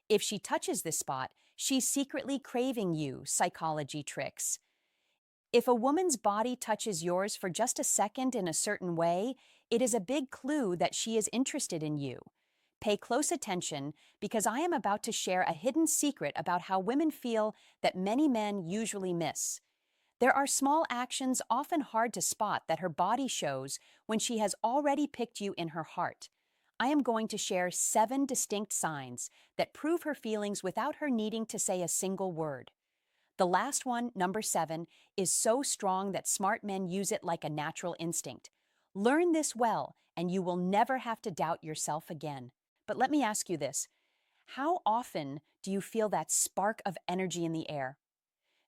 If she touches this spot, she's secretly craving you, psychology tricks. If a woman's body touches yours for just a second in a certain way, it is a big clue that she is interested in you. Pay close attention because I am about to share a hidden secret about how women feel that many men usually miss. There are small actions often hard to spot that her body shows when she has already picked you in her heart. I am going to share 7 distinct signs that prove her feelings without her needing to say a single word. The last one, number 7, is so strong that smart men use it like a natural instinct. Learn this well, and you will never have to doubt yourself again. But let me ask you this. How often do you feel that spark of energy in the air?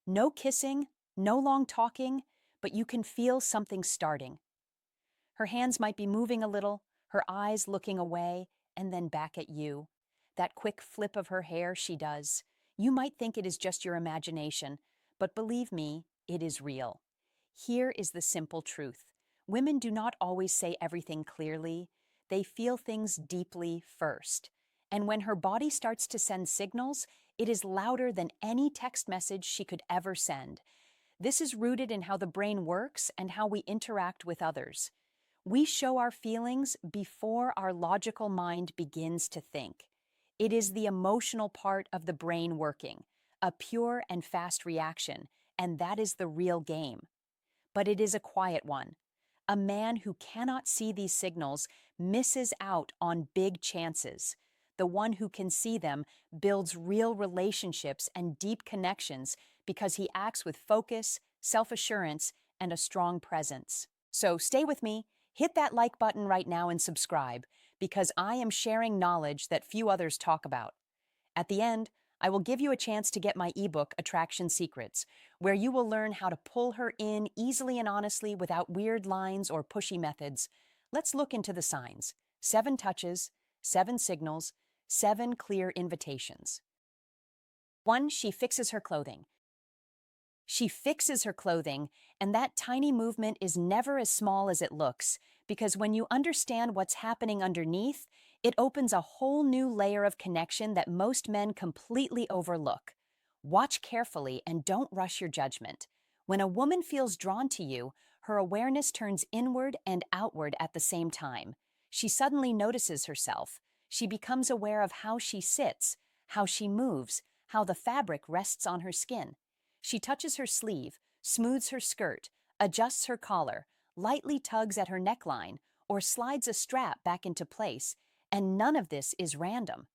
No kissing, no long talking, but you can feel something starting. Her hands might be moving a little, her eyes looking away, and then back at you. That quick flip of her hair she does. You might think it is just your imagination, but believe me, it is real. Here is the simple truth. Women do not always say everything clearly. They feel things deeply first. And when her body starts to send signals, it is louder than any text message she could ever send. This is rooted in how the brain works and how we interact with others. We show our feelings before our logical mind begins to think. It is the emotional part of the brain working, a pure and fast reaction, and that is the real game. But it is a quiet one. A man who cannot see these signals misses out on big chances. The one who can see them builds real relationships and deep connections because he acts with focus, self-assurance, and a strong presence. So stay with me, hit that like button right now and subscribe, because I am sharing knowledge that few others talk about. At the end, I will give you a chance to get my ebook, Attraction Secrets, where you will learn how to pull her in easily and honestly without weird lines or pushy methods. Let's look into the signs. 7 touches, 7 signals, 7 clear invitations. 1. She fixes her clothing. She fixes her clothing, and that tiny movement is never as small as it looks, because when you understand what's happening underneath, it opens a whole new layer of connection that most men completely overlook. Watch carefully and don't rush your judgment. When a woman feels drawn to you, her awareness turns inward and outward at the same time. She suddenly notices herself. She becomes aware of how she sits, how she moves, how the fabric rests on her skin. She touches her sleeve, smooths her skirt, adjusts her collar, lightly tugs at her neckline, or slides a strap back into place, and none of this is random.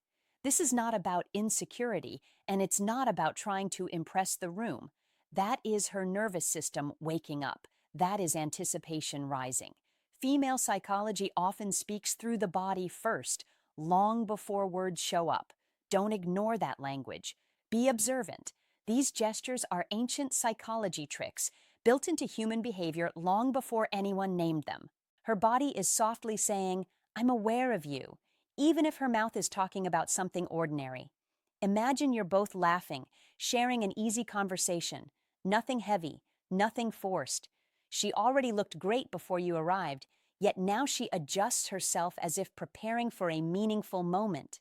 This is not about insecurity, and it's not about trying to impress the room. That is her nervous system waking up. That is anticipation rising. Female psychology often speaks through the body first, long before words show up. Don't ignore that language. Be observant. These gestures are ancient psychology tricks built into human behavior long before anyone named them. Her body is softly saying, "I'm aware of you," even if her mouth is talking about something ordinary. Imagine you're both laughing, sharing an easy conversation. Nothing heavy, nothing forced. She already looked great before you arrived, yet now she adjusts herself as if preparing for a meaningful moment.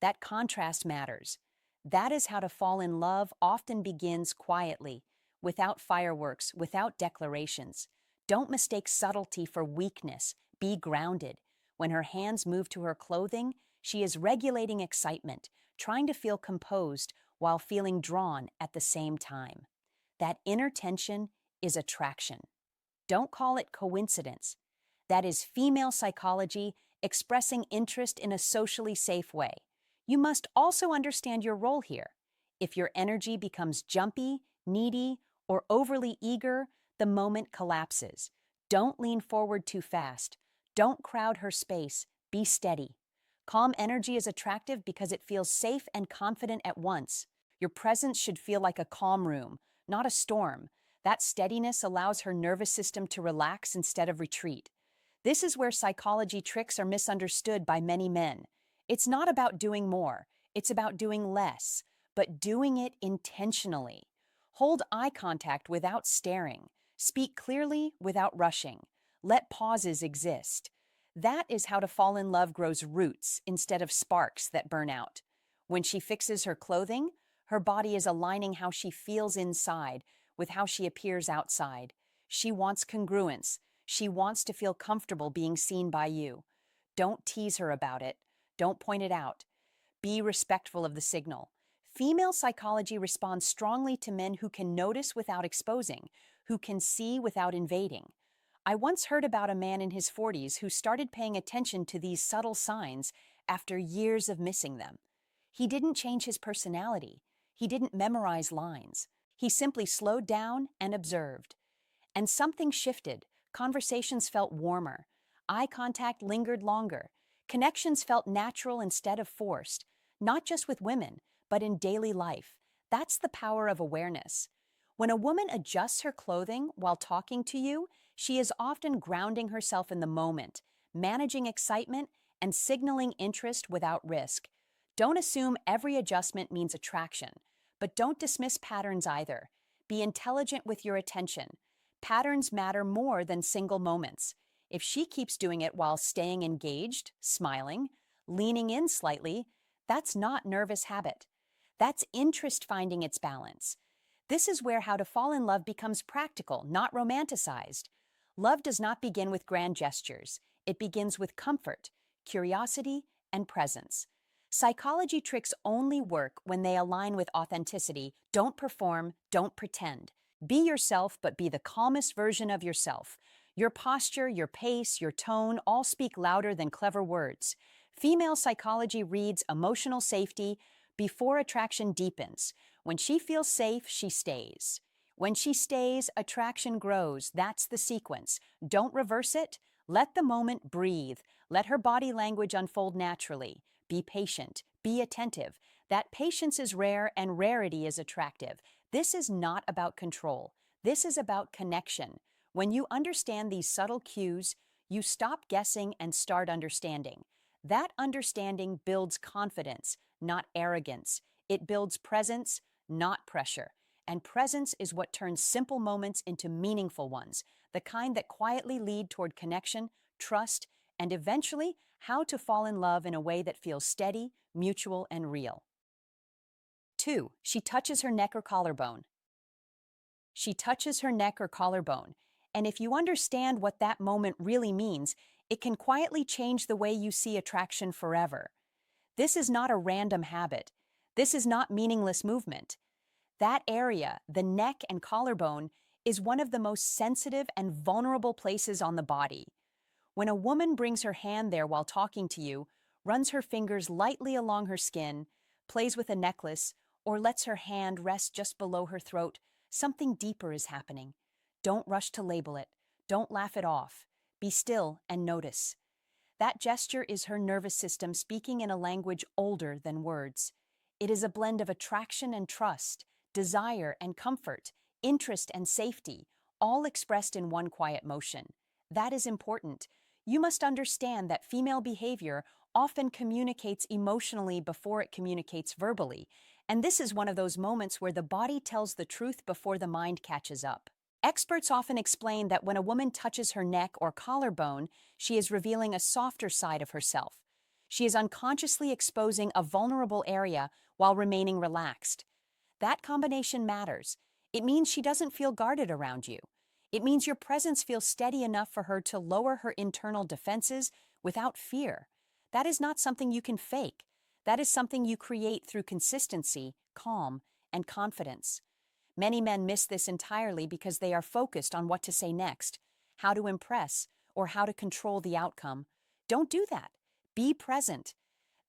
That contrast matters. That is how to fall in love often begins quietly, without fireworks, without declarations. Don't mistake subtlety for weakness. Be grounded. When her hands move to her clothing, she is regulating excitement, trying to feel composed while feeling drawn at the same time. That inner tension is attraction. Don't call it coincidence. That is female psychology expressing interest in a socially safe way. You must also understand your role here. If your energy becomes jumpy, needy, or overly eager, the moment collapses. Don't lean forward too fast. Don't crowd her space. Be steady. Calm energy is attractive because it feels safe and confident at once. Your presence should feel like a calm room, not a storm. That steadiness allows her nervous system to relax instead of retreat. This is where psychology tricks are misunderstood by many men. It's not about doing more, it's about doing less, but doing it intentionally. Hold eye contact without staring. Speak clearly without rushing. Let pauses exist. That is how to fall in love grows roots instead of sparks that burn out. When she fixes her clothing, her body is aligning how she feels inside with how she appears outside. She wants congruence. She wants to feel comfortable being seen by you. Don't tease her about it. Don't point it out. Be respectful of the signal. Female psychology responds strongly to men who can notice without exposing, who can see without invading. I once heard about a man in his 40s who started paying attention to these subtle signs after years of missing them. He didn't change his personality. He didn't memorize lines. He simply slowed down and observed. And something shifted. Conversations felt warmer. Eye contact lingered longer. Connections felt natural instead of forced, not just with women, but in daily life. That's the power of awareness. When a woman adjusts her clothing while talking to you, she is often grounding herself in the moment, managing excitement, and signaling interest without risk. Don't assume every adjustment means attraction, but don't dismiss patterns either. Be intelligent with your attention. Patterns matter more than single moments. If she keeps doing it while staying engaged, smiling, leaning in slightly, that's not nervous habit. That's interest finding its balance. This is where how to fall in love becomes practical, not romanticized. Love does not begin with grand gestures. It begins with comfort, curiosity, and presence. Psychology tricks only work when they align with authenticity. Don't perform, don't pretend. Be yourself, but be the calmest version of yourself. Your posture, your pace, your tone all speak louder than clever words. Female psychology reads emotional safety before attraction deepens. When she feels safe, she stays. When she stays, attraction grows. That's the sequence. Don't reverse it. Let the moment breathe. Let her body language unfold naturally. Be patient. Be attentive. That patience is rare and rarity is attractive. This is not about control. This is about connection. When you understand these subtle cues, you stop guessing and start understanding. That understanding builds confidence, not arrogance. It builds presence, not pressure. And presence is what turns simple moments into meaningful ones, the kind that quietly lead toward connection, trust, and eventually how to fall in love in a way that feels steady, mutual, and real. 2. She touches her neck or collarbone. She touches her neck or collarbone. And if you understand what that moment really means, it can quietly change the way you see attraction forever. This is not a random habit. This is not meaningless movement. That area, the neck and collarbone, is one of the most sensitive and vulnerable places on the body. When a woman brings her hand there while talking to you, runs her fingers lightly along her skin, plays with a necklace, or lets her hand rest just below her throat, something deeper is happening. Don't rush to label it. Don't laugh it off. Be still and notice. That gesture is her nervous system speaking in a language older than words. It is a blend of attraction and trust, desire and comfort, interest and safety, all expressed in one quiet motion. That is important. You must understand that female behavior often communicates emotionally before it communicates verbally, and this is one of those moments where the body tells the truth before the mind catches up. Experts often explain that when a woman touches her neck or collarbone, she is revealing a softer side of herself. She is unconsciously exposing a vulnerable area while remaining relaxed. That combination matters. It means she doesn't feel guarded around you. It means your presence feels steady enough for her to lower her internal defenses without fear. That is not something you can fake. That is something you create through consistency, calm, and confidence. Many men miss this entirely because they are focused on what to say next, how to impress, or how to control the outcome. Don't do that. Be present.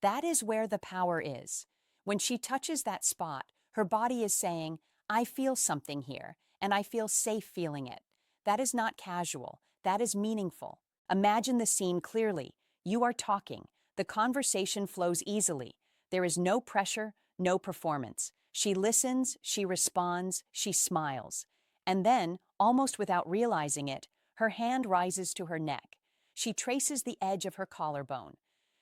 That is where the power is. When she touches that spot, her body is saying, I feel something here, and I feel safe feeling it. That is not casual. That is meaningful. Imagine the scene clearly. You are talking. The conversation flows easily. There is no pressure, no performance. She listens, she responds, she smiles. And then, almost without realizing it, her hand rises to her neck. She traces the edge of her collarbone.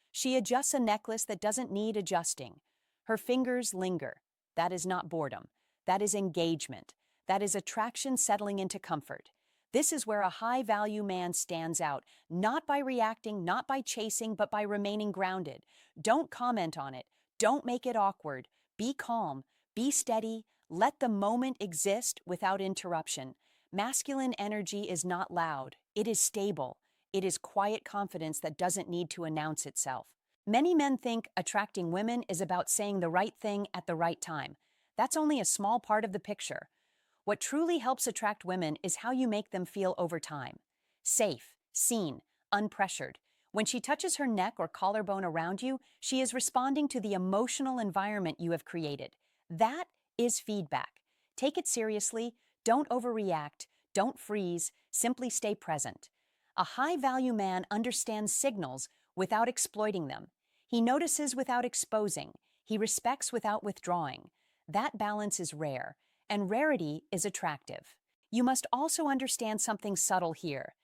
She adjusts a necklace that doesn't need adjusting. Her fingers linger. That is not boredom. That is engagement. That is attraction settling into comfort. This is where a high-value man stands out, not by reacting, not by chasing, but by remaining grounded. Don't comment on it. Don't make it awkward. Be calm. Be steady. Let the moment exist without interruption. Masculine energy is not loud. It is stable. It is quiet confidence that doesn't need to announce itself. Many men think attracting women is about saying the right thing at the right time. That's only a small part of the picture. What truly helps attract women is how you make them feel over time. Safe, seen, unpressured. When she touches her neck or collarbone around you, she is responding to the emotional environment you have created. That is feedback. Take it seriously, don't overreact, don't freeze, simply stay present. A high-value man understands signals without exploiting them. He notices without exposing. He respects without withdrawing. That balance is rare, and rarity is attractive. You must also understand something subtle here.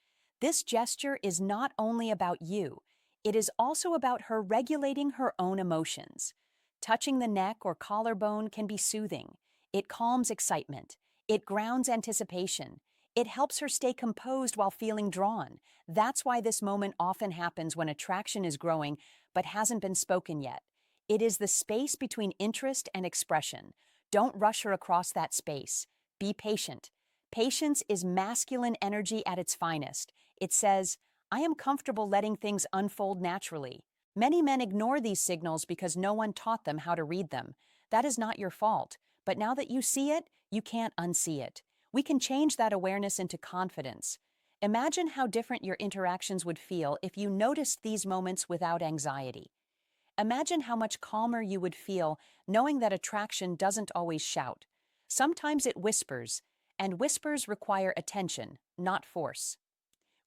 This gesture is not only about you, it is also about her regulating her own emotions. Touching the neck or collarbone can be soothing. It calms excitement. It grounds anticipation. It helps her stay composed while feeling drawn. That's why this moment often happens when attraction is growing but hasn't been spoken yet. It is the space between interest and expression. Don't rush her across that space. Be patient. Patience is masculine energy at its finest. It says, I am comfortable letting things unfold naturally. Many men ignore these signals because no one taught them how to read them. That is not your fault, but now that you see it, you can't unsee it. We can change that awareness into confidence. Imagine how different your interactions would feel if you noticed these moments without anxiety. Imagine how much calmer you would feel knowing that attraction doesn't always shout. Sometimes it whispers, and whispers require attention, not force.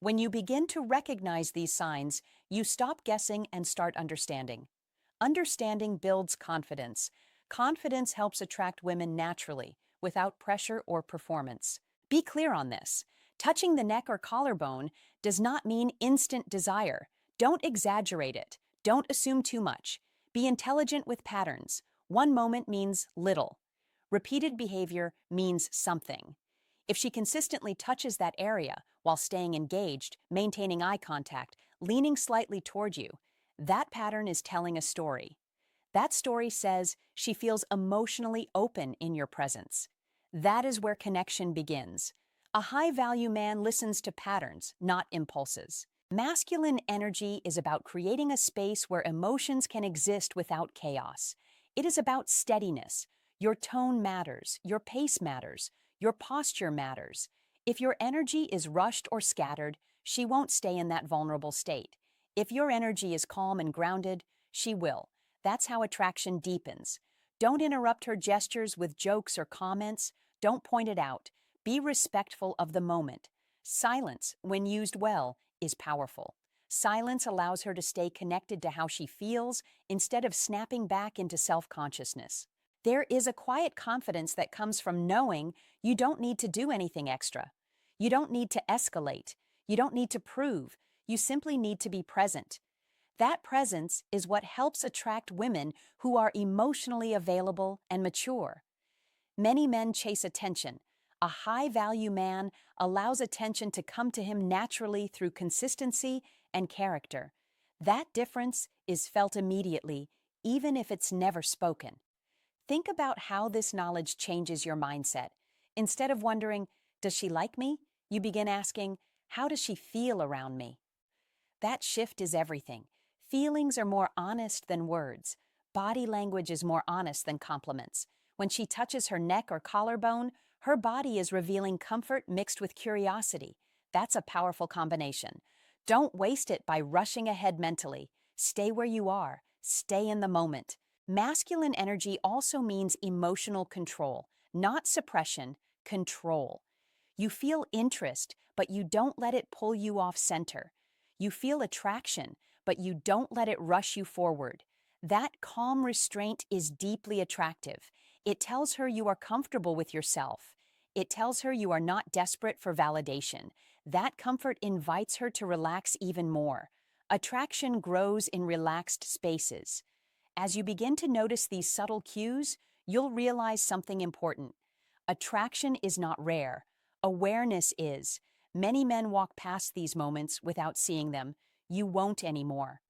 When you begin to recognize these signs, you stop guessing and start understanding. Understanding builds confidence. Confidence helps attract women naturally, without pressure or performance. Be clear on this. Touching the neck or collarbone does not mean instant desire. Don't exaggerate it. Don't assume too much. Be intelligent with patterns. One moment means little. Repeated behavior means something. If she consistently touches that area while staying engaged, maintaining eye contact, leaning slightly toward you, that pattern is telling a story. That story says she feels emotionally open in your presence. That is where connection begins. A high-value man listens to patterns, not impulses. Masculine energy is about creating a space where emotions can exist without chaos. It is about steadiness. Your tone matters, your pace matters, your posture matters. If your energy is rushed or scattered, she won't stay in that vulnerable state. If your energy is calm and grounded, she will. That's how attraction deepens. Don't interrupt her gestures with jokes or comments. Don't point it out. Be respectful of the moment. Silence, when used well, is powerful. Silence allows her to stay connected to how she feels instead of snapping back into self-consciousness. There is a quiet confidence that comes from knowing you don't need to do anything extra. You don't need to escalate. You don't need to prove. You simply need to be present. That presence is what helps attract women who are emotionally available and mature. Many men chase attention. A high-value man allows attention to come to him naturally through consistency and character. That difference is felt immediately, even if it's never spoken. Think about how this knowledge changes your mindset. Instead of wondering, does she like me? You begin asking, how does she feel around me? That shift is everything. Feelings are more honest than words. Body language is more honest than compliments. When she touches her neck or collarbone, her body is revealing comfort mixed with curiosity. That's a powerful combination. Don't waste it by rushing ahead mentally. Stay where you are. Stay in the moment. Masculine energy also means emotional control, not suppression, control. You feel interest, but you don't let it pull you off center. You feel attraction, but you don't let it rush you forward. That calm restraint is deeply attractive. It tells her you are comfortable with yourself. It tells her you are not desperate for validation. That comfort invites her to relax even more. Attraction grows in relaxed spaces. As you begin to notice these subtle cues, you'll realize something important. Attraction is not rare. Awareness is. Many men walk past these moments without seeing them. You won't anymore.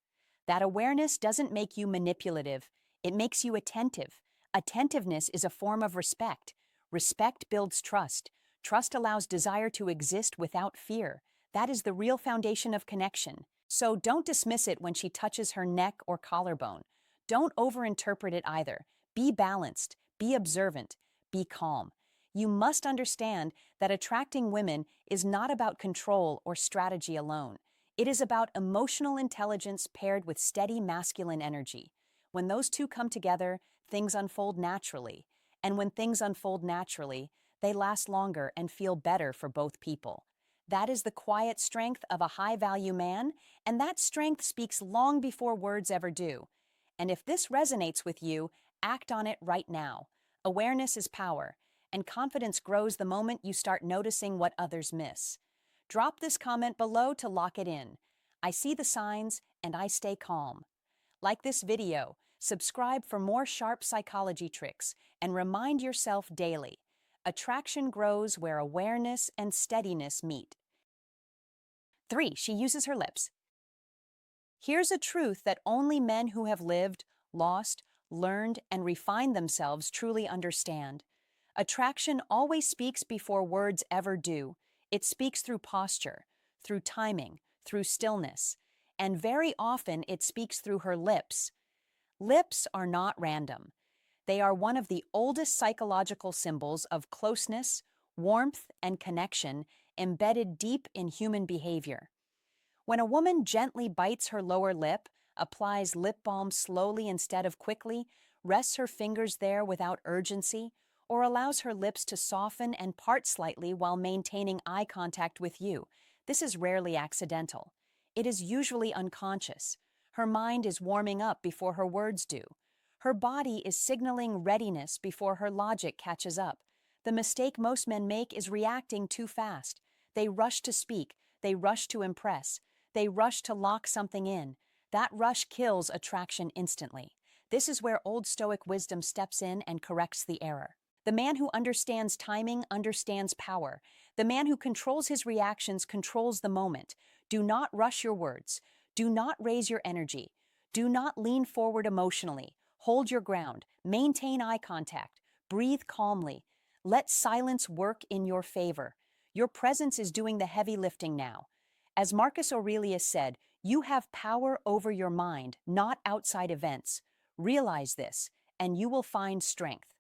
That awareness doesn't make you manipulative. It makes you attentive. Attentiveness is a form of respect. Respect builds trust. Trust allows desire to exist without fear. That is the real foundation of connection. So don't dismiss it when she touches her neck or collarbone. Don't overinterpret it either. Be balanced, be observant, be calm. You must understand that attracting women is not about control or strategy alone. It is about emotional intelligence paired with steady masculine energy. When those two come together, things unfold naturally. And when things unfold naturally, they last longer and feel better for both people. That is the quiet strength of a high-value man, and that strength speaks long before words ever do. And if this resonates with you, act on it right now. Awareness is power, and confidence grows the moment you start noticing what others miss. Drop this comment below to lock it in. I see the signs, and I stay calm. Like this video, subscribe for more sharp psychology tricks, and remind yourself daily. Attraction grows where awareness and steadiness meet. 3. She uses her lips. Here's a truth that only men who have lived, lost, learned, and refined themselves truly understand. Attraction always speaks before words ever do. It speaks through posture, through timing, through stillness, and very often it speaks through her lips. Lips are not random. They are one of the oldest psychological symbols of closeness, warmth, and connection embedded deep in human behavior. When a woman gently bites her lower lip, applies lip balm slowly instead of quickly, rests her fingers there without urgency, or allows her lips to soften and part slightly while maintaining eye contact with you, this is rarely accidental. It is usually unconscious. Her mind is warming up before her words do. Her body is signaling readiness before her logic catches up. The mistake most men make is reacting too fast. They rush to speak. They rush to impress. They rush to lock something in. That rush kills attraction instantly. This is where Old Stoic wisdom steps in and corrects the error. The man who understands timing understands power. The man who controls his reactions controls the moment. Do not rush your words. Do not raise your energy. Do not lean forward emotionally. Hold your ground. Maintain eye contact. Breathe calmly. Let silence work in your favor. Your presence is doing the heavy lifting now. As Marcus Aurelius said, you have power over your mind, not outside events. Realize this, and you will find strength.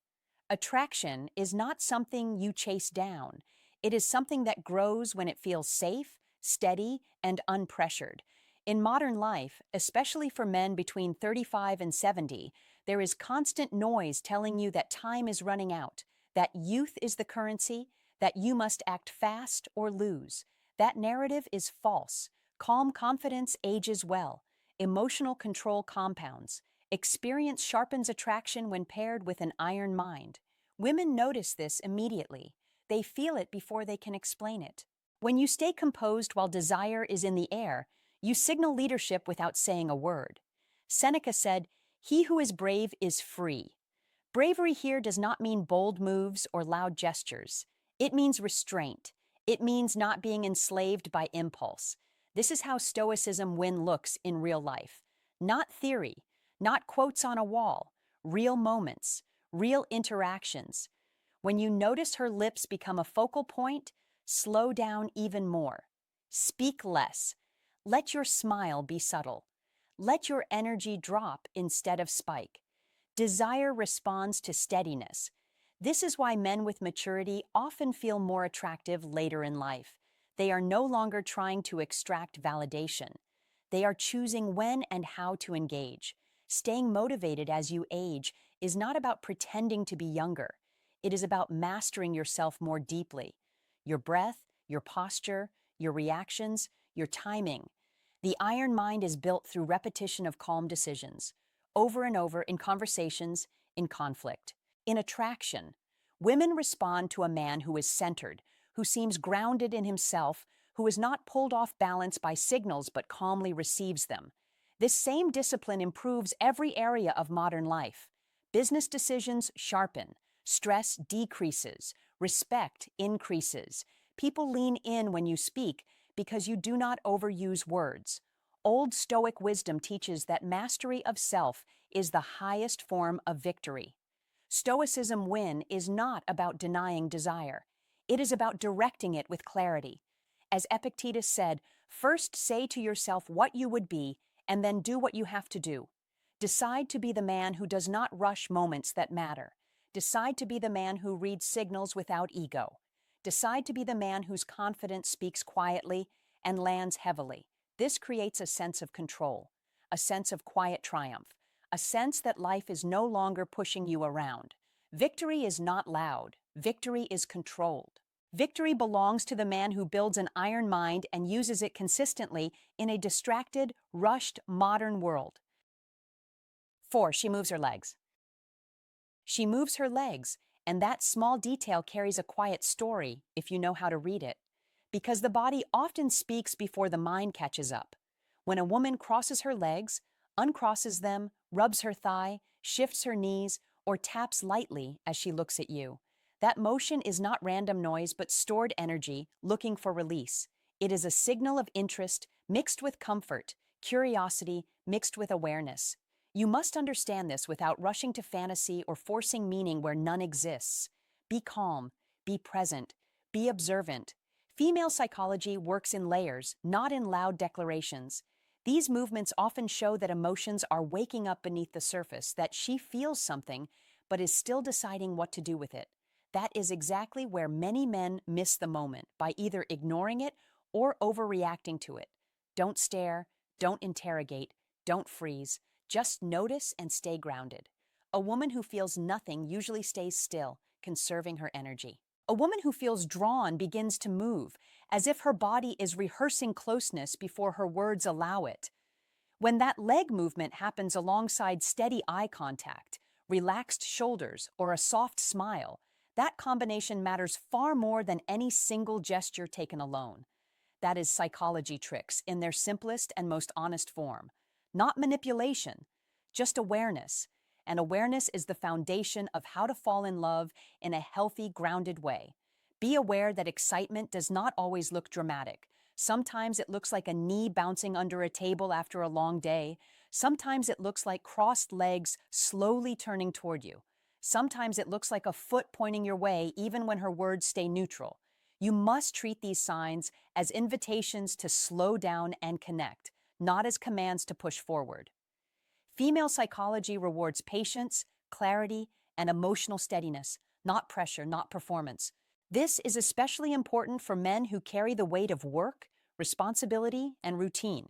Attraction is not something you chase down. It is something that grows when it feels safe, steady, and unpressured. In modern life, especially for men between 35 and 70, there is constant noise telling you that time is running out, that youth is the currency, that you must act fast or lose. That narrative is false. Calm confidence ages well. Emotional control compounds. Experience sharpens attraction when paired with an iron mind. Women notice this immediately. They feel it before they can explain it. When you stay composed while desire is in the air, you signal leadership without saying a word. Seneca said, "He who is brave is free." Bravery here does not mean bold moves or loud gestures. It means restraint. It means not being enslaved by impulse. This is how Stoicism looks in real life. Not theory, not quotes on a wall, real moments, real interactions. When you notice her lips become a focal point, slow down even more. Speak less. Let your smile be subtle. Let your energy drop instead of spike. Desire responds to steadiness. This is why men with maturity often feel more attractive later in life. They are no longer trying to extract validation. They are choosing when and how to engage. Staying motivated as you age is not about pretending to be younger. It is about mastering yourself more deeply. Your breath, your posture, your reactions, your timing. The iron mind is built through repetition of calm decisions, over and over in conversations, in conflict. In attraction, women respond to a man who is centered, who seems grounded in himself, who is not pulled off balance by signals but calmly receives them. This same discipline improves every area of modern life. Business decisions sharpen, stress decreases, respect increases. People lean in when you speak because you do not overuse words. Old Stoic wisdom teaches that mastery of self is the highest form of victory. Stoicism win is not about denying desire. It is about directing it with clarity. As Epictetus said, first say to yourself what you would be, and then do what you have to do. Decide to be the man who does not rush moments that matter. Decide to be the man who reads signals without ego. Decide to be the man whose confidence speaks quietly and lands heavily. This creates a sense of control, a sense of quiet triumph, a sense that life is no longer pushing you around. Victory is not loud. Victory is controlled. Victory belongs to the man who builds an iron mind and uses it consistently in a distracted, rushed, modern world. 4. She moves her legs. She moves her legs, and that small detail carries a quiet story if you know how to read it. Because the body often speaks before the mind catches up. When a woman crosses her legs, uncrosses them, rubs her thigh, shifts her knees, or taps lightly as she looks at you, that motion is not random noise but stored energy looking for release. It is a signal of interest mixed with comfort, curiosity mixed with awareness. You must understand this without rushing to fantasy or forcing meaning where none exists. Be calm, be present, be observant. Female psychology works in layers, not in loud declarations. These movements often show that emotions are waking up beneath the surface, that she feels something, but is still deciding what to do with it. That is exactly where many men miss the moment, by either ignoring it or overreacting to it. Don't stare, don't interrogate, don't freeze. Just notice and stay grounded. A woman who feels nothing usually stays still, conserving her energy. A woman who feels drawn begins to move, as if her body is rehearsing closeness before her words allow it. When that leg movement happens alongside steady eye contact, relaxed shoulders, or a soft smile, that combination matters far more than any single gesture taken alone. That is psychology tricks in their simplest and most honest form. Not manipulation, just awareness. And awareness is the foundation of how to fall in love in a healthy, grounded way. Be aware that excitement does not always look dramatic. Sometimes it looks like a knee bouncing under a table after a long day. Sometimes it looks like crossed legs slowly turning toward you. Sometimes it looks like a foot pointing your way even when her words stay neutral. You must treat these signs as invitations to slow down and connect, not as commands to push forward. Female psychology rewards patience, clarity, and emotional steadiness, not pressure, not performance. This is especially important for men who carry the weight of work, responsibility, and routine.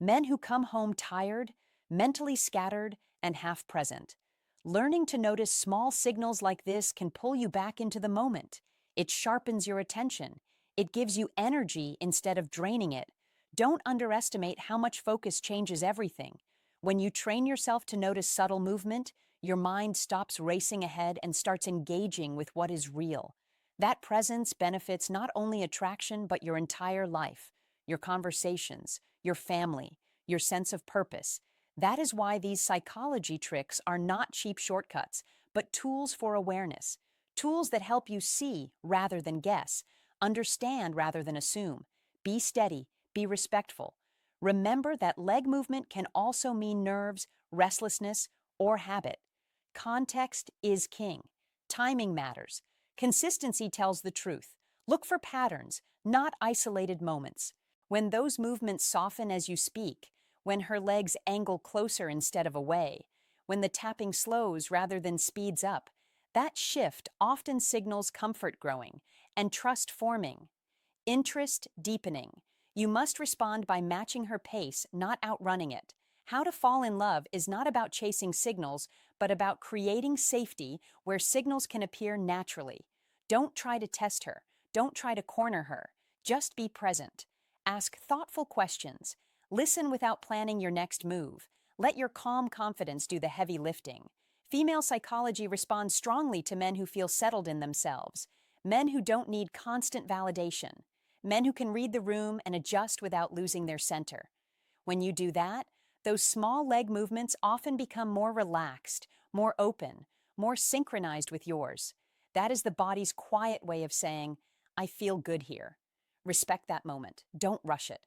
Men who come home tired, mentally scattered, and half present. Learning to notice small signals like this can pull you back into the moment. It sharpens your attention. It gives you energy instead of draining it. Don't underestimate how much focus changes everything. When you train yourself to notice subtle movement, your mind stops racing ahead and starts engaging with what is real. That presence benefits not only attraction but your entire life, your conversations, your family, your sense of purpose. That is why these psychology tricks are not cheap shortcuts, but tools for awareness. Tools that help you see rather than guess, understand rather than assume. Be steady, be respectful. Remember that leg movement can also mean nerves, restlessness, or habit. Context is king. Timing matters. Consistency tells the truth. Look for patterns, not isolated moments. When those movements soften as you speak, when her legs angle closer instead of away, when the tapping slows rather than speeds up, that shift often signals comfort growing and trust forming, interest deepening. You must respond by matching her pace, not outrunning it. How to fall in love is not about chasing signals, but about creating safety where signals can appear naturally. Don't try to test her. Don't try to corner her. Just be present. Ask thoughtful questions. Listen without planning your next move. Let your calm confidence do the heavy lifting. Female psychology responds strongly to men who feel settled in themselves, men who don't need constant validation, men who can read the room and adjust without losing their center. When you do that, those small leg movements often become more relaxed, more open, more synchronized with yours. That is the body's quiet way of saying, I feel good here. Respect that moment. Don't rush it.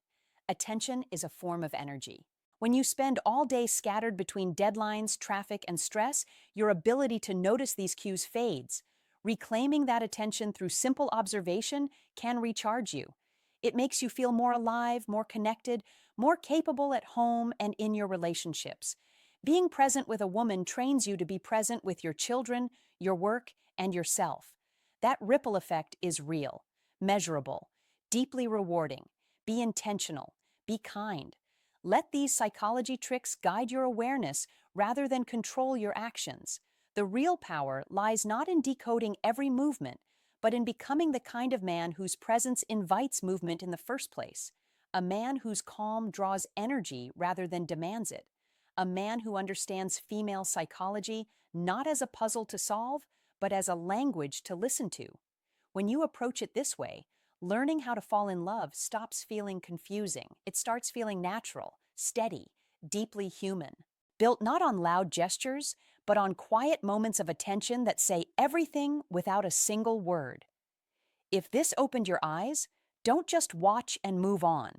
Attention is a form of energy. When you spend all day scattered between deadlines, traffic, and stress, your ability to notice these cues fades. Reclaiming that attention through simple observation can recharge you. It makes you feel more alive, more connected, more capable at home and in your relationships. Being present with a woman trains you to be present with your children, your work, and yourself. That ripple effect is real, measurable, deeply rewarding. Be intentional, be kind. Let these psychology tricks guide your awareness rather than control your actions. The real power lies not in decoding every movement, but in becoming the kind of man whose presence invites movement in the first place. A man whose calm draws energy rather than demands it. A man who understands female psychology not as a puzzle to solve, but as a language to listen to. When you approach it this way, learning how to fall in love stops feeling confusing. It starts feeling natural, steady, deeply human. Built not on loud gestures, but on quiet moments of attention that say everything without a single word. If this opened your eyes, don't just watch and move on.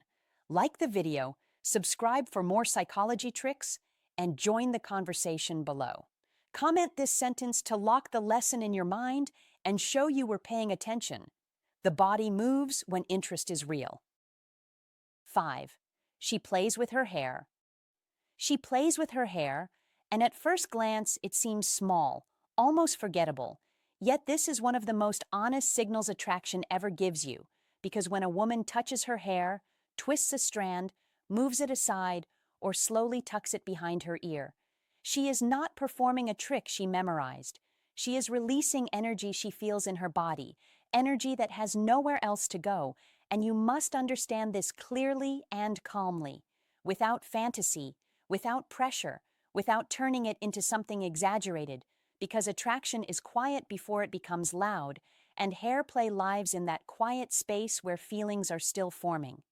Like the video, subscribe for more psychology tricks, and join the conversation below. Comment this sentence to lock the lesson in your mind and show you were paying attention. The body moves when interest is real. 5. She plays with her hair. She plays with her hair, and at first glance it seems small, almost forgettable. Yet this is one of the most honest signals attraction ever gives you, because when a woman touches her hair, twists a strand, moves it aside, or slowly tucks it behind her ear, she is not performing a trick she memorized. She is releasing energy she feels in her body, energy that has nowhere else to go, and you must understand this clearly and calmly, without fantasy, without pressure, without turning it into something exaggerated, because attraction is quiet before it becomes loud, and hair play lives in that quiet space where feelings are still forming.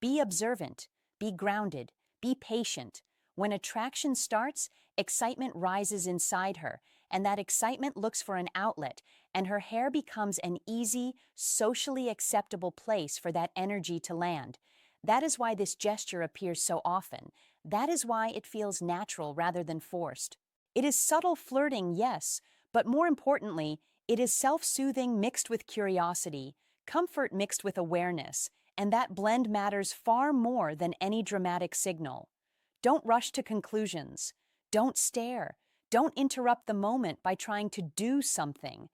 Be observant, be grounded, be patient. When attraction starts, excitement rises inside her, and that excitement looks for an outlet, and her hair becomes an easy, socially acceptable place for that energy to land. That is why this gesture appears so often. That is why it feels natural rather than forced. It is subtle flirting, yes, but more importantly, it is self-soothing mixed with curiosity, comfort mixed with awareness, and that blend matters far more than any dramatic signal. Don't rush to conclusions. Don't stare. Don't interrupt the moment by trying to do something.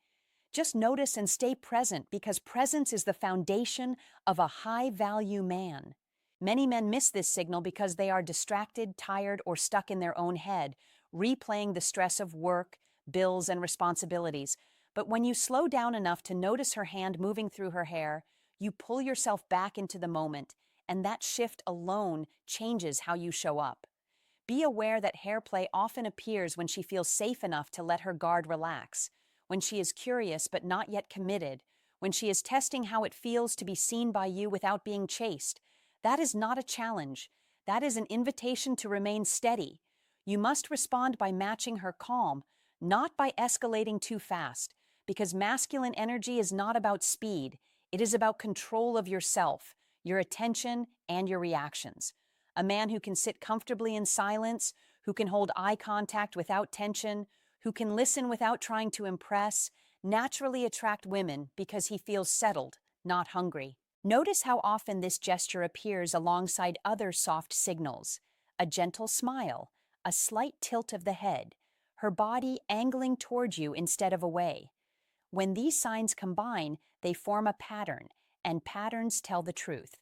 Just notice and stay present, because presence is the foundation of a high-value man. Many men miss this signal because they are distracted, tired, or stuck in their own head, replaying the stress of work, bills, and responsibilities. But when you slow down enough to notice her hand moving through her hair, you pull yourself back into the moment, and that shift alone changes how you show up. Be aware that hair play often appears when she feels safe enough to let her guard relax, when she is curious but not yet committed, when she is testing how it feels to be seen by you without being chased. That is not a challenge. That is an invitation to remain steady. You must respond by matching her calm, not by escalating too fast, because masculine energy is not about speed. It is about control of yourself, your attention, and your reactions. A man who can sit comfortably in silence, who can hold eye contact without tension, who can listen without trying to impress, naturally attract women because he feels settled, not hungry. Notice how often this gesture appears alongside other soft signals: a gentle smile, a slight tilt of the head, her body angling toward you instead of away. When these signs combine, they form a pattern, and patterns tell the truth.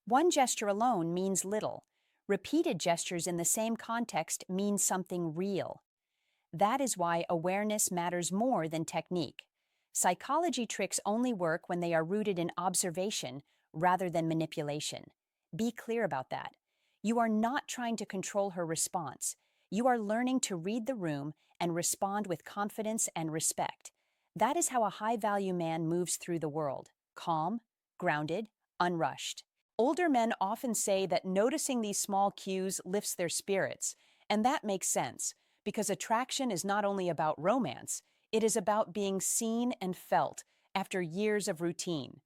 One gesture alone means little. Repeated gestures in the same context mean something real. That is why awareness matters more than technique. Psychology tricks only work when they are rooted in observation rather than manipulation. Be clear about that. You are not trying to control her response. You are learning to read the room and respond with confidence and respect. That is how a high-value man moves through the world: calm, grounded, unrushed. Older men often say that noticing these small cues lifts their spirits, and that makes sense, because attraction is not only about romance, it is about being seen and felt after years of routine.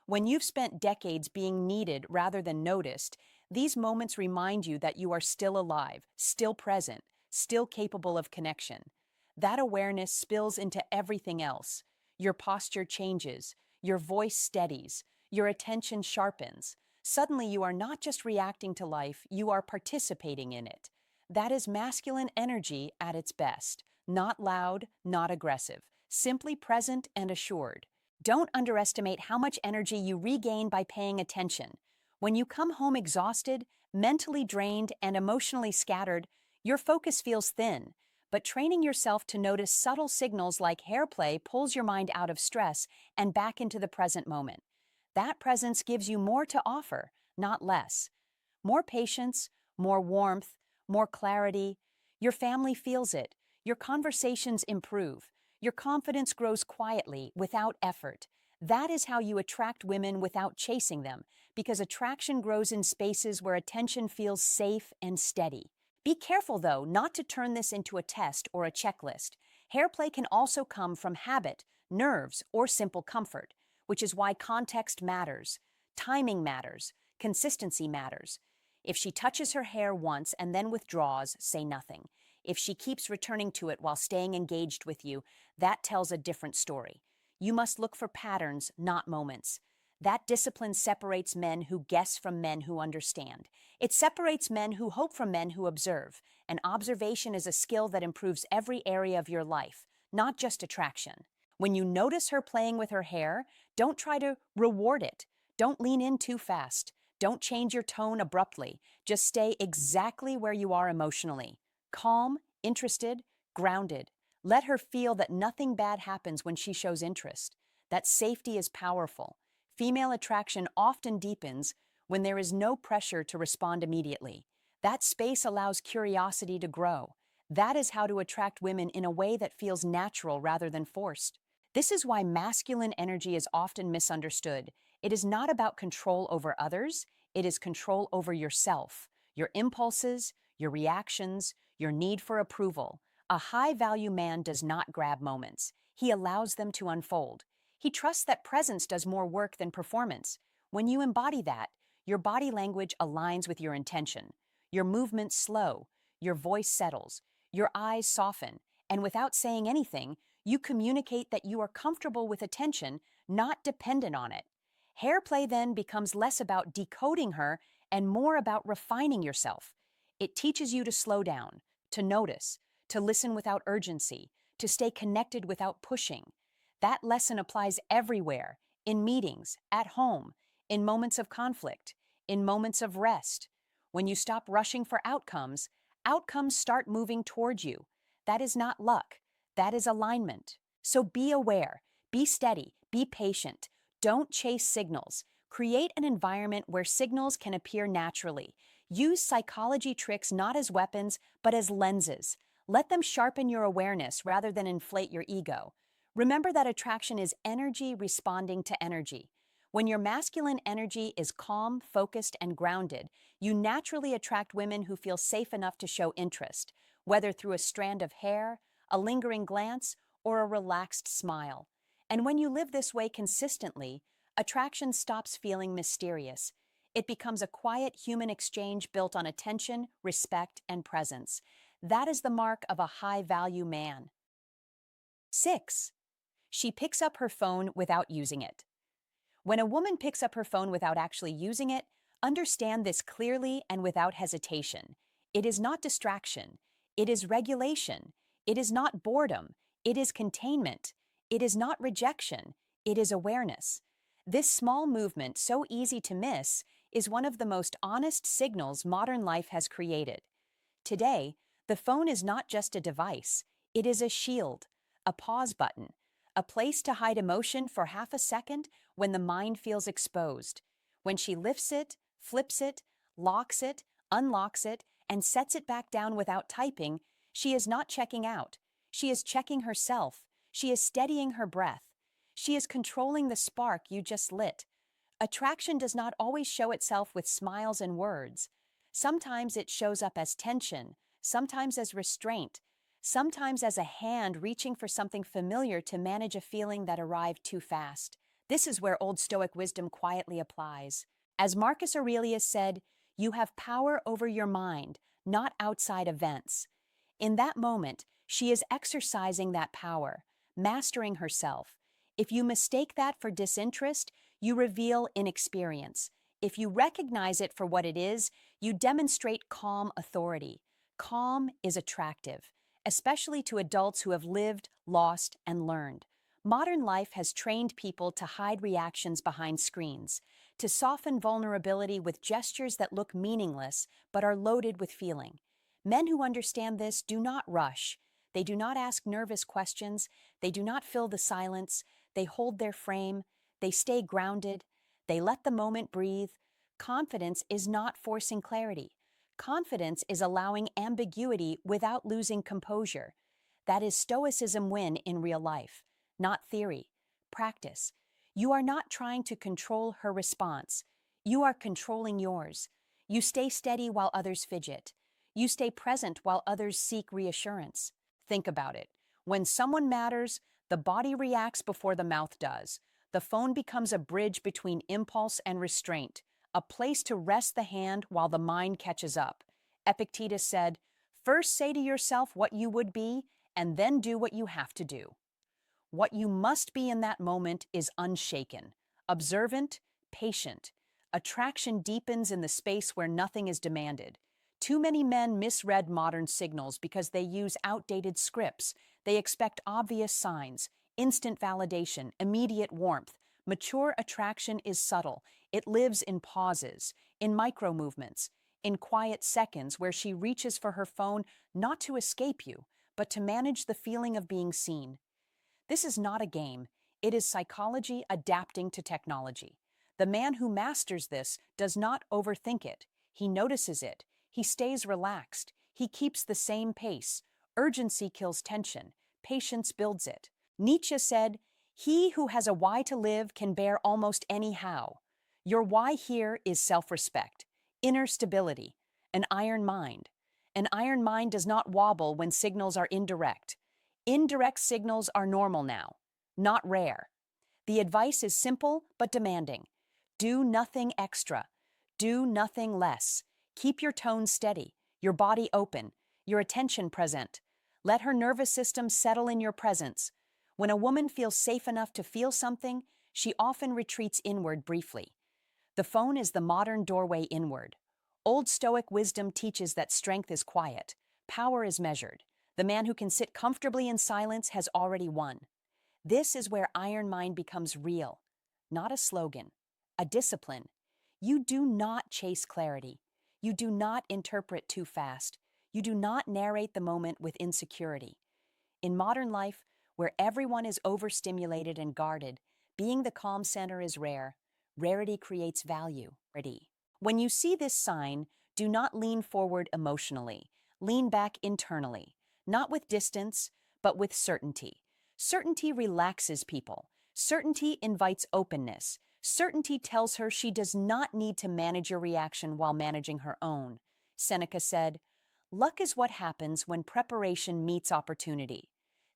When you've spent decades being needed rather than noticed, These moments remind you that you are still alive, still present, still capable of connection. That awareness spills into everything else. Your posture changes, your voice steadies, your attention sharpens. Suddenly, you are not just reacting to life, you are participating in it. That is masculine energy at its best. Not loud, not aggressive, simply present and assured. Don't underestimate how much energy you regain by paying attention. When you come home exhausted, mentally drained, and emotionally scattered, your focus feels thin. But training yourself to notice subtle signals like hair play pulls your mind out of stress and back into the present moment. That presence gives you more to offer, not less. More patience, more warmth, more clarity. Your family feels it. Your conversations improve. Your confidence grows quietly, without effort. That is how you attract women without chasing them, because attraction grows in spaces where attention feels safe and steady. Be careful, though, not to turn this into a test or a checklist. Hair play can also come from habit, nerves, or simple comfort, which is why context matters, timing matters, consistency matters. If she touches her hair once and then withdraws, say nothing. If she keeps returning to it while staying engaged with you, that tells a different story. You must look for patterns, not moments. That discipline separates men who guess from men who understand. It separates men who hope from men who observe. And observation is a skill that improves every area of your life, not just attraction. When you notice her playing with her hair, don't try to reward it. Don't lean in too fast. Don't change your tone abruptly. Just stay exactly where you are emotionally. Calm, interested, grounded. Let her feel that nothing bad happens when she shows interest. That safety is powerful. Female attraction often deepens when there is no pressure to respond immediately. That space allows curiosity to grow. That is how to attract women in a way that feels natural rather than forced. This is why masculine energy is often misunderstood. It is not about control over others, it is control over yourself, your impulses, your reactions, your need for approval. A high-value man does not grab moments. He allows them to unfold. He trusts that presence does more work than performance. When you embody that, your body language aligns with your intention. Your movements slow, your voice settles, your eyes soften, and without saying anything, you communicate that you are comfortable with attention, not dependent on it. Hair play then becomes less about decoding her and more about refining yourself. It teaches you to slow down, to notice, to listen without urgency, to stay connected without pushing. That lesson applies everywhere, in meetings, at home, in moments of conflict, in moments of rest. When you stop rushing for outcomes, outcomes start moving toward you. That is not luck, that is alignment. So be aware, be steady, be patient. Don't chase signals. Create an environment where signals can appear naturally. Use psychology tricks not as weapons, but as lenses. Let them sharpen your awareness rather than inflate your ego. Remember that attraction is energy responding to energy. When your masculine energy is calm, focused, and grounded, you naturally attract women who feel safe enough to show interest, whether through a strand of hair, a lingering glance, or a relaxed smile. And when you live this way consistently, attraction stops feeling mysterious. It becomes a quiet human exchange built on attention, respect, and presence. That is the mark of a high-value man. 6. She picks up her phone without using it. When a woman picks up her phone without actually using it, understand this clearly and without hesitation. It is not distraction. It is regulation. It is not boredom. It is containment. It is not rejection. It is awareness. This small movement, so easy to miss, is one of the most honest signals modern life has created. Today, the phone is not just a device. It is a shield, a pause button, a place to hide emotion for half a second when the mind feels exposed. When she lifts it, flips it, locks it, unlocks it, and sets it back down without typing, she is not checking out. She is checking herself. She is steadying her breath. She is controlling the spark you just lit. Attraction does not always show itself with smiles and words. Sometimes it shows up as tension, sometimes as restraint, sometimes as a hand reaching for something familiar to manage a feeling that arrived too fast. This is where Old Stoic wisdom quietly applies. As Marcus Aurelius said, You have power over your mind, not outside events. In that moment, she is exercising that power, mastering herself. If you mistake that for disinterest, you reveal inexperience. If you recognize it for what it is, you demonstrate calm authority. Calm is attractive, especially to adults who have lived, lost, and learned. Modern life has trained people to hide reactions behind screens, to soften vulnerability with gestures that look meaningless but are loaded with feeling. Men who understand this do not rush. They do not ask nervous questions. They do not fill the silence. They hold their frame. They stay grounded. They let the moment breathe. Confidence is not forcing clarity. Confidence is allowing ambiguity without losing composure. That is Stoicism win in real life, not theory, practice. You are not trying to control her response. You are controlling yours. You stay steady while others fidget. You stay present while others seek reassurance. Think about it. When someone matters, the body reacts before the mouth does. The phone becomes a bridge between impulse and restraint, a place to rest the hand while the mind catches up. Epictetus said, "First say to yourself what you would be, and then do what you have to do." What you must be in that moment is unshaken, observant, patient. Attraction deepens in the space where nothing is demanded. Too many men misread modern signals because they use outdated scripts. They expect obvious signs, instant validation, immediate warmth. Mature attraction is subtle. It lives in pauses, in micro movements, in quiet seconds where she reaches for her phone not to escape you, but to manage the feeling of being seen. This is not a game. It is psychology adapting to technology. The man who masters this does not overthink it. He notices it. He stays relaxed. He keeps the same pace. Urgency kills tension. Patience builds it. Nietzsche said, "He who has a why to live can bear almost any how." Your why here is self-respect, inner stability, an iron mind. An iron mind does not wobble when signals are indirect. Indirect signals are normal now, not rare. The advice is simple but demanding. Do nothing extra. Do nothing less. Keep your tone steady, your body open, your attention present. Let her nervous system settle in your presence. When a woman feels safe enough to feel something, she often retreats inward briefly. The phone is the modern doorway inward. Old Stoic wisdom teaches that strength is quiet, power is measured. The man who can sit comfortably in silence has already won. This is where Iron Mind becomes real, not a slogan, a discipline. You do not chase clarity. You do not interpret too fast. You do not narrate the moment with insecurity. In modern life, where everyone is overstimulated and guarded, being the calm center is rare. Rarity creates value. Ready. When you see this sign, do not lean forward emotionally. Lean back internally, not with distance, but with certainty. Certainty relaxes people. Certainty invites openness. Certainty tells her she does not need to manage your reaction while managing her own. Seneca said, "Luck is what happens when preparation meets opportunity."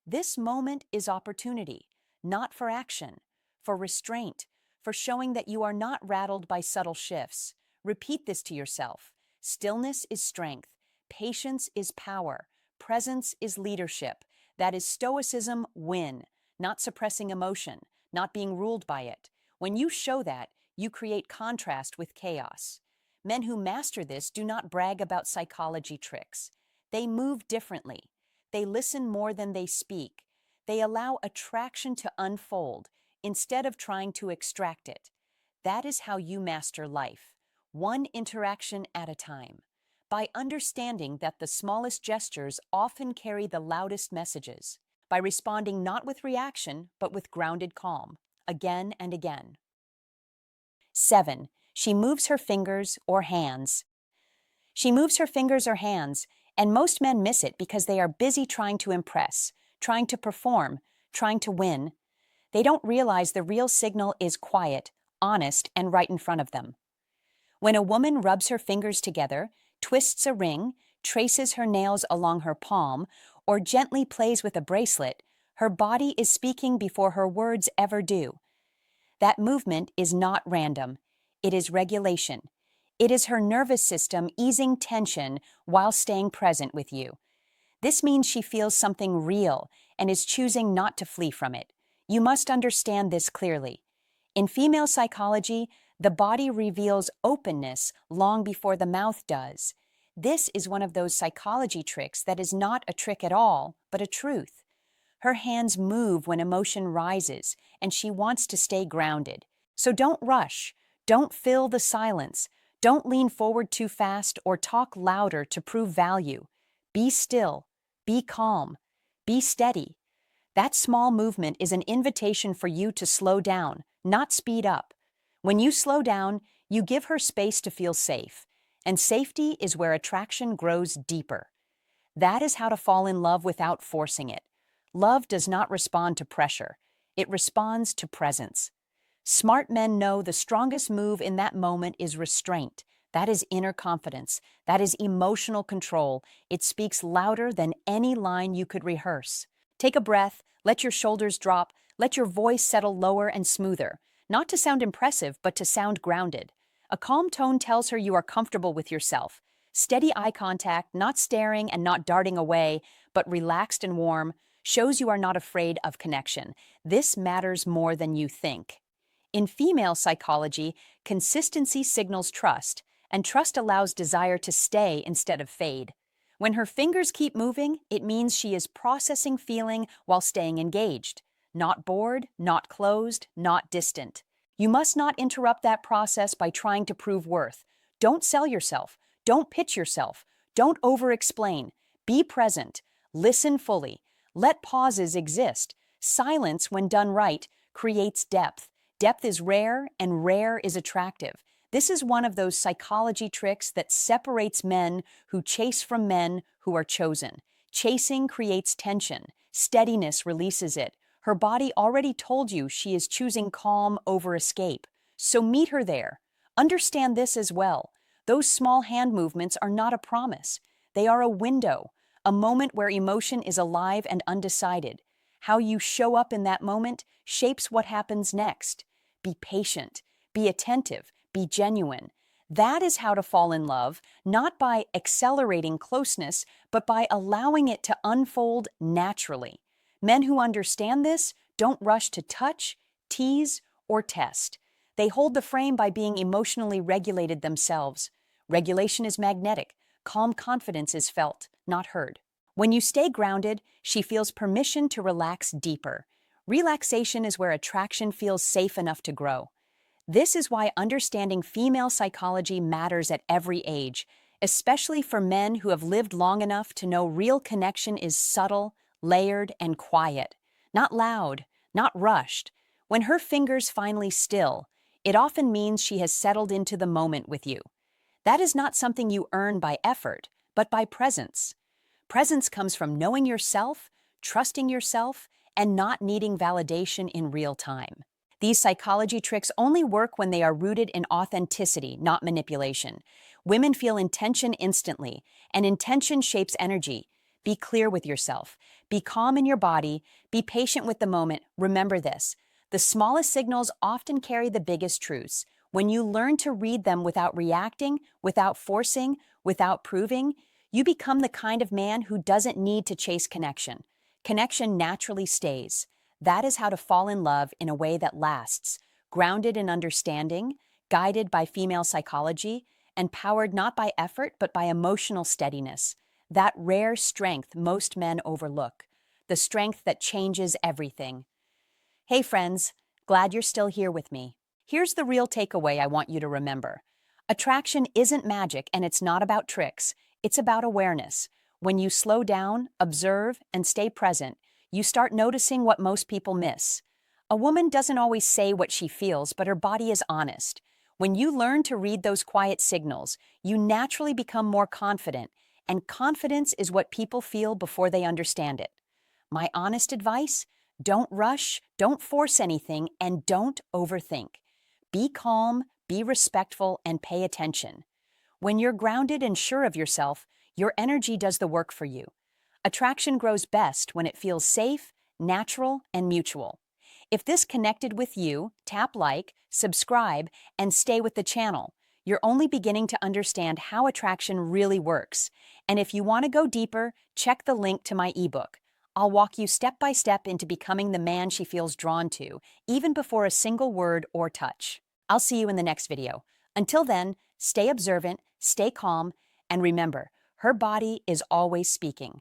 This moment is opportunity, not for action, for restraint, for showing that you are not rattled by subtle shifts. Repeat this to yourself. Stillness is strength. Patience is power. Presence is leadership. That is Stoicism win, not suppressing emotion, not being ruled by it. When you show that, you create contrast with chaos. Men who master this do not brag about psychology tricks. They move differently. They listen more than they speak. They allow attraction to unfold instead of trying to extract it. That is how you master life, one interaction at a time, by understanding that the smallest gestures often carry the loudest messages, by responding not with reaction, but with grounded calm, again and again. 7. She moves her fingers or hands. She moves her fingers or hands, and most men miss it because they are busy trying to impress, trying to perform, trying to win. They don't realize the real signal is quiet, honest, and right in front of them. When a woman rubs her fingers together, twists a ring, traces her nails along her palm, or gently plays with a bracelet, her body is speaking before her words ever do. That movement is not random. It is regulation. It is her nervous system easing tension while staying present with you. This means she feels something real and is choosing not to flee from it. You must understand this clearly. In female psychology, the body reveals openness long before the mouth does. This is one of those psychology tricks that is not a trick at all, but a truth. Her hands move when emotion rises, and she wants to stay grounded. So don't rush, don't fill the silence, don't lean forward too fast or talk louder to prove value. Be still, be calm, be steady. That small movement is an invitation for you to slow down, not speed up. When you slow down, you give her space to feel safe, and safety is where attraction grows deeper. That is how to fall in love without forcing it. Love does not respond to pressure. It responds to presence. Smart men know the strongest move in that moment is restraint. That is inner confidence. That is emotional control. It speaks louder than any line you could rehearse. Take a breath, let your shoulders drop, let your voice settle lower and smoother. Not to sound impressive, but to sound grounded. A calm tone tells her you are comfortable with yourself. Steady eye contact, not staring and not darting away, but relaxed and warm, shows you are not afraid of connection. This matters more than you think. In female psychology, consistency signals trust, and trust allows desire to stay instead of fade. When her fingers keep moving, it means she is processing feeling while staying engaged. Not bored, not closed, not distant. You must not interrupt that process by trying to prove worth. Don't sell yourself. Don't pitch yourself. Don't over-explain. Be present. Listen fully. Let pauses exist. Silence, when done right, creates depth. Depth is rare, and rare is attractive. This is one of those psychology tricks that separates men who chase from men who are chosen. Chasing creates tension. Steadiness releases it. Her body already told you she is choosing calm over escape. So meet her there. Understand this as well. Those small hand movements are not a promise. They are a window, a moment where emotion is alive and undecided. How you show up in that moment shapes what happens next. Be patient, be attentive, be genuine. That is how to fall in love, not by accelerating closeness, but by allowing it to unfold naturally. Men who understand this don't rush to touch, tease, or test. They hold the frame by being emotionally regulated themselves. Regulation is magnetic. Calm confidence is felt, not heard. When you stay grounded, she feels permission to relax deeper. Relaxation is where attraction feels safe enough to grow. This is why understanding female psychology matters at every age, especially for men who have lived long enough to know real connection is subtle, layered, and quiet. Not loud, not rushed. When her fingers finally still, it often means she has settled into the moment with you. That is not something you earn by effort, but by presence. Presence comes from knowing yourself, trusting yourself, and not needing validation in real time. These psychology tricks only work when they are rooted in authenticity, not manipulation. Women feel intention instantly, and intention shapes energy. Be clear with yourself. Be calm in your body. Be patient with the moment. Remember this. The smallest signals often carry the biggest truths. When you learn to read them without reacting, without forcing, without proving, you become the kind of man who doesn't need to chase connection. Connection naturally stays. That is how to fall in love in a way that lasts, grounded in understanding, guided by female psychology, and powered not by effort but by emotional steadiness. That rare strength most men overlook. The strength that changes everything. Hey friends, glad you're still here with me. Here's the real takeaway I want you to remember. Attraction isn't magic, and it's not about tricks. It's about awareness. When you slow down, observe, and stay present, you start noticing what most people miss. A woman doesn't always say what she feels, but her body is honest. When you learn to read those quiet signals, you naturally become more confident, and confidence is what people feel before they understand it. My honest advice? Don't rush, don't force anything, and don't overthink. Be calm, be respectful, and pay attention. When you're grounded and sure of yourself, your energy does the work for you. Attraction grows best when it feels safe, natural, and mutual. If this connected with you, tap like, subscribe, and stay with the channel. You're only beginning to understand how attraction really works. And if you want to go deeper, check the link to my ebook. I'll walk you step by step into becoming the man she feels drawn to, even before a single word or touch. I'll see you in the next video. Until then, stay observant, stay calm, and remember, her body is always speaking.